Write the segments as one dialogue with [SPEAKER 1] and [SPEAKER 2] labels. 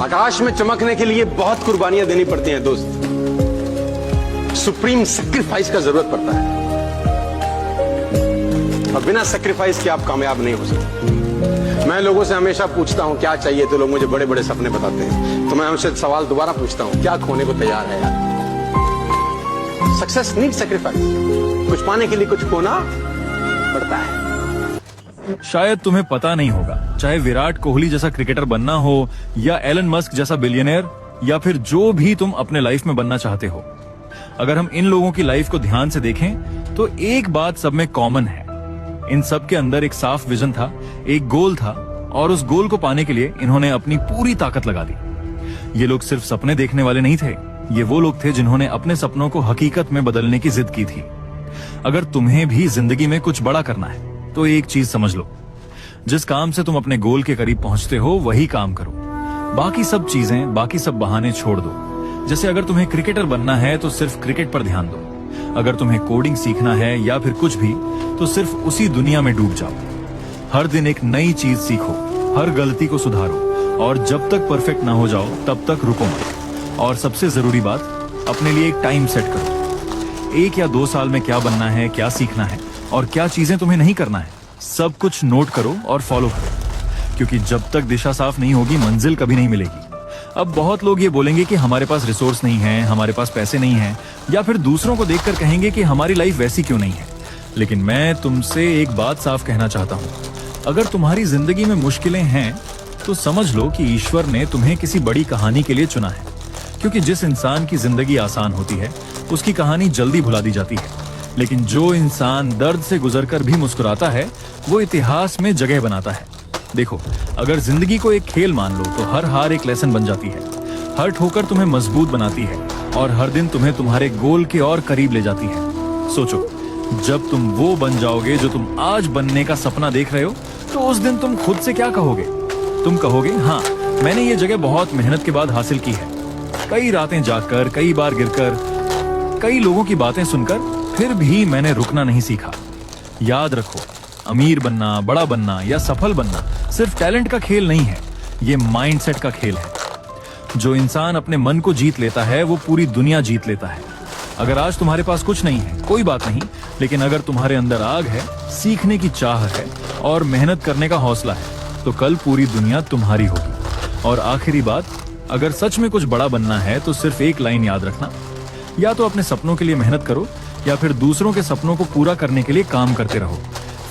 [SPEAKER 1] आकाश में चमकने के लिए बहुत कुर्बानियां देनी पड़ती हैं दोस्त। सुप्रीम सैक्रिफाइस का जरूरत पड़ता है और बिना सैक्रिफाइस के आप कामयाब नहीं हो सकते। मैं लोगों से हमेशा पूछता हूं क्या चाहिए, तो लोग मुझे बड़े बड़े सपने बताते हैं। तो मैं उनसे सवाल दोबारा पूछता हूं, क्या खोने को तैयार है यार? Success need sacrifice. कुछ पाने के लिए कुछ खोना पड़ता है।
[SPEAKER 2] शायद तुम्हें पता नहीं होगा, चाहे विराट कोहली जैसा क्रिकेटर बनना हो या एलन मस्क जैसा बिलियनियर या फिर जो भी तुम अपने लाइफ में बनना चाहते हो, अगर हम इन लोगों की लाइफ को ध्यान से देखें तो एक बात सब में कॉमन है। इन सब के अंदर एक साफ विजन था, एक गोल था और उस गोल को पाने के लिए इन्होंने अपनी पूरी ताकत लगा दी। ये लोग सिर्फ सपने देखने वाले नहीं थे, ये वो लोग थे जिन्होंने अपने सपनों को हकीकत में बदलने की जिद की थी। अगर तुम्हें भी जिंदगी में कुछ बड़ा करना है तो एक चीज समझ लो, जिस काम से तुम अपने गोल के करीब पहुंचते हो वही काम करो। बाकी सब चीजें, बाकी सब बहाने छोड़ दो। जैसे अगर तुम्हें क्रिकेटर बनना है तो सिर्फ क्रिकेट पर ध्यान दो। अगर तुम्हें कोडिंग सीखना है या फिर कुछ भी, तो सिर्फ उसी दुनिया में डूब जाओ। हर दिन एक नई चीज सीखो, हर गलती को सुधारो और जब तक परफेक्ट ना हो जाओ तब तक रुको मत। और सबसे जरूरी बात, अपने लिए एक टाइम सेट करो। 1 या 2 साल में क्या बनना है, क्या सीखना है और क्या चीजें तुम्हें नहीं करना है, सब कुछ नोट करो और फॉलो करो। क्योंकि जब तक दिशा साफ नहीं होगी मंजिल कभी नहीं मिलेगी। अब बहुत लोग ये बोलेंगे कि हमारे पास रिसोर्स नहीं है, हमारे पास पैसे नहीं है, या फिर दूसरों को देखकर कहेंगे कि हमारी लाइफ वैसी क्यों नहीं है। लेकिन मैं तुमसे एक बात साफ कहना चाहता हूं, अगर तुम्हारी जिंदगी में मुश्किलें हैं तो समझ लो कि ईश्वर ने तुम्हें किसी बड़ी कहानी के लिए चुना है। क्योंकि जिस इंसान की जिंदगी आसान होती है उसकी कहानी जल्दी भुला दी जाती है, लेकिन जो इंसान दर्द से गुजरकर भी मुस्कुराता है वो इतिहास में जगह बनाता है। देखो, अगर जिंदगी को एक खेल मान लो तो हर हार एक लेसन बन जाती है। हर ठोकर तुम्हें मजबूत बनाती है और हर दिन तुम्हें तुम्हारे गोल के और करीब ले जाती है। सोचो, जब तुम वो बन जाओगे जो तुम आज बनने का सपना देख रहे हो, तो उस दिन तुम खुद से क्या कहोगे? तुम कहोगे, हाँ, मैंने ये जगह बहुत मेहनत के बाद हासिल की है। कई रातें जागकर, कई बार गिरकर, कई लोगों की बातें सुनकर, फिर भी मैंने रुकना नहीं सीखा। याद रखो, अमीर बनना, बड़ा बनना या सफल बनना सिर्फ टैलेंट का खेल नहीं है, ये माइंडसेट का खेल है। जो इंसान अपने मन को जीत लेता है वो पूरी दुनिया जीत लेता है। अगर आज तुम्हारे पास कुछ नहीं है, कोई बात नहीं, लेकिन अगर तुम्हारे अंदर आग है, सीखने की चाह है और मेहनत करने का हौसला है, तो कल पूरी दुनिया तुम्हारी होगी। और आखिरी बात, अगर सच में कुछ बड़ा बनना है तो सिर्फ एक लाइन याद रखना, या तो अपने सपनों के लिए मेहनत करो या फिर दूसरों के सपनों को पूरा करने के लिए काम करते रहो।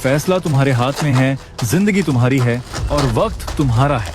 [SPEAKER 2] फैसला तुम्हारे हाथ में है, जिंदगी तुम्हारी है और वक्त तुम्हारा है।